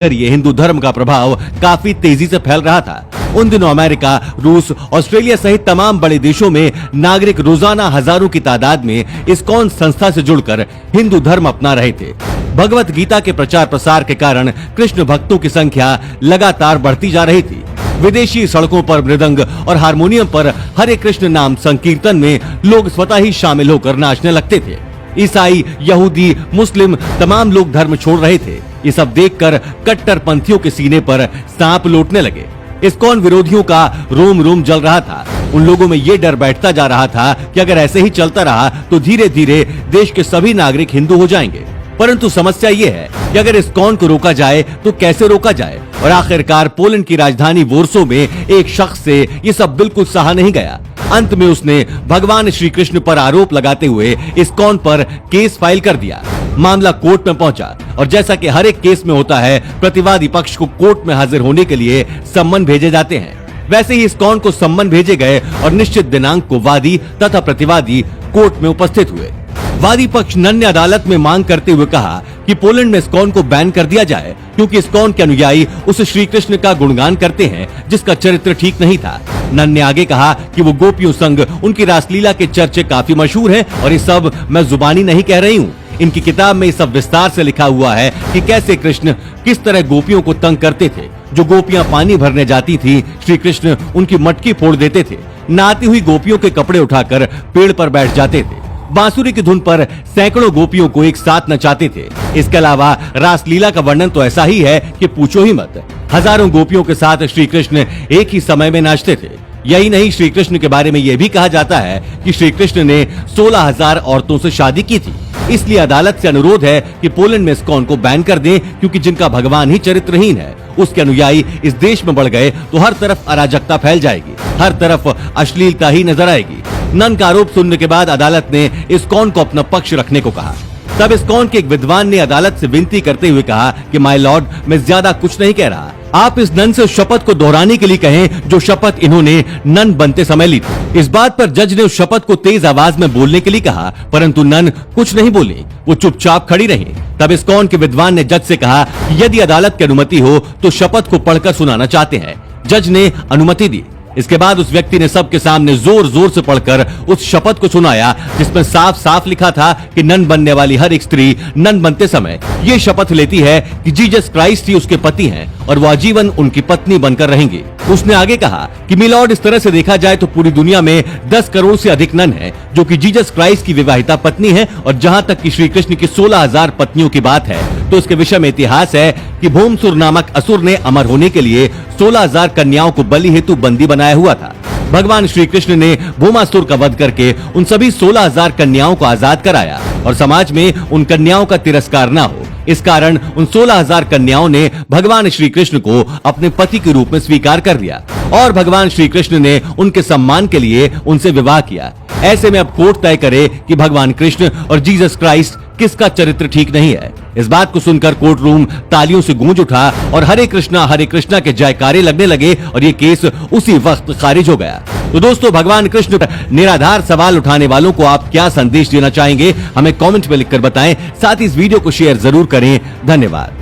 ये हिंदू धर्म का प्रभाव काफी तेजी से फैल रहा था। उन दिनों अमेरिका, रूस, ऑस्ट्रेलिया सहित तमाम बड़े देशों में नागरिक रोजाना हजारों की तादाद में इस्कॉन संस्था से जुड़कर हिंदू धर्म अपना रहे थे। भगवत गीता के प्रचार प्रसार के कारण कृष्ण भक्तों की संख्या लगातार बढ़ती जा रही थी। विदेशी सड़कों पर मृदंग और हारमोनियम पर हरे कृष्ण नाम संकीर्तन में लोग स्वतः ही शामिल होकर नाचने लगते थे। ईसाई, यहूदी, मुस्लिम तमाम लोग धर्म छोड़ रहे थे। ये सब देखकर कट्टरपंथियों के सीने पर सांप लौटने लगे। इस्कॉन विरोधियों का रोम रोम जल रहा था। उन लोगों में ये डर बैठता जा रहा था कि अगर ऐसे ही चलता रहा तो धीरे धीरे देश के सभी नागरिक हिंदू हो जाएंगे। परंतु समस्या ये है कि अगर इस्कॉन को रोका जाए तो कैसे रोका जाए। और आखिरकार पोलैंड की राजधानी वॉर्सो में एक शख्स से ये सब बिल्कुल सहा नहीं गया। अंत में उसने भगवान श्री कृष्ण पर आरोप लगाते हुए इस्कॉन पर केस फाइल कर दिया। मामला कोर्ट में पहुंचा और जैसा कि हर एक केस में होता है, प्रतिवादी पक्ष को कोर्ट में हाजिर होने के लिए सम्मन भेजे जाते हैं। वैसे ही इस्कॉन को सम्मन भेजे गए और निश्चित दिनांक को वादी तथा प्रतिवादी कोर्ट में उपस्थित हुए। वादी पक्ष नन ने अदालत में मांग करते हुए कहा कि पोलैंड में इस्कॉन को बैन कर दिया जाए, क्योंकि इस्कॉन के अनुयायी उस श्री कृष्ण का गुणगान करते हैं जिसका चरित्र ठीक नहीं था। नन ने आगे कहा कि वो गोपियों संग उनकी रासलीला के चर्चे काफी मशहूर हैं और ये सब मैं जुबानी नहीं कह रही हूँ। इनकी किताब में ये सब विस्तार से लिखा हुआ है कि कैसे कृष्ण किस तरह गोपियों को तंग करते थे। जो गोपियां पानी भरने जाती थी, श्री कृष्ण उनकी मटकी फोड़ देते थे। नहाती हुई गोपियों के कपड़े उठाकर पेड़ पर बैठ जाते थे। बांसुरी की धुन पर सैकड़ों गोपियों को एक साथ नचाते थे। इसके अलावा रासलीला का वर्णन तो ऐसा ही है कि पूछो ही मत। हजारों गोपियों के साथ श्री कृष्ण एक ही समय में नाचते थे। यही नहीं, श्री कृष्ण के बारे में यह भी कहा जाता है कि श्री कृष्ण ने 16,000 औरतों से शादी की थी। इसलिए अदालत से अनुरोध है कि पोलैंड में इस्कॉन को बैन कर दें, क्योंकि जिनका भगवान ही चरित्रहीन है, उसके अनुयायी इस देश में बढ़ गए तो हर तरफ अराजकता फैल जाएगी, हर तरफ अश्लीलता ही नजर आएगी। नन का आरोप सुनने के बाद अदालत ने इस्कॉन को अपना पक्ष रखने को कहा। तब इस्कॉन के एक विद्वान ने अदालत से विनती करते हुए कहा कि माय लॉर्ड, मैं ज्यादा कुछ नहीं कह रहा। आप इस नन से उस शपथ को दोहराने के लिए कहें जो शपथ इन्होंने नन बनते समय ली थी। इस बात पर जज ने उस शपथ को तेज आवाज में बोलने के लिए कहा, परंतु नन कुछ नहीं बोली, वो चुपचाप खड़ी रही। तब इस्कॉन के विद्वान ने जज से कहा कि यदि अदालत की अनुमति हो तो शपथ को पढ़कर सुनाना चाहते हैं। जज ने अनुमति दी। इसके बाद उस व्यक्ति ने सबके सामने जोर जोर से पढ़कर उस शपथ को सुनाया, जिसमें साफ साफ लिखा था कि नन बनने वाली हर एक स्त्री नन बनते समय ये शपथ लेती है कि जीसस क्राइस्ट ही उसके पति हैं और वो आजीवन उनकी पत्नी बनकर रहेंगी। उसने आगे कहा कि मिलॉर्ड, इस तरह से देखा जाए तो पूरी दुनिया में 10 करोड़ से अधिक नन हैं जो कि जीसस क्राइस्ट की विवाहिता पत्नी हैं, और जहां तक कि श्री कृष्ण की 16,000 पत्नियों की बात है तो उसके विषय में इतिहास है कि भूमसुर नामक असुर ने अमर होने के लिए 16,000 कन्याओं को बलि हेतु बंदी बनाया हुआ था। भगवान श्री कृष्ण ने भूमासुर का वध करके उन सभी 16,000 कन्याओं को आजाद कराया और समाज में उन कन्याओं का तिरस्कार न हो, इस कारण उन 16,000 कन्याओं ने भगवान श्री कृष्ण को अपने पति के रूप में स्वीकार कर लिया और भगवान श्री कृष्ण ने उनके सम्मान के लिए उनसे विवाह किया। ऐसे में अब कोर्ट तय करे कि भगवान कृष्ण और जीसस क्राइस्ट किसका चरित्र ठीक नहीं है। इस बात को सुनकर कोर्ट रूम तालियों से गूंज उठा और हरे कृष्णा के जयकारे लगने लगे और ये केस उसी वक्त खारिज हो गया। तो दोस्तों, भगवान कृष्ण पर निराधार सवाल उठाने वालों को आप क्या संदेश देना चाहेंगे, हमें कमेंट में लिखकर बताएं। साथ ही इस वीडियो को शेयर जरूर करें। धन्यवाद।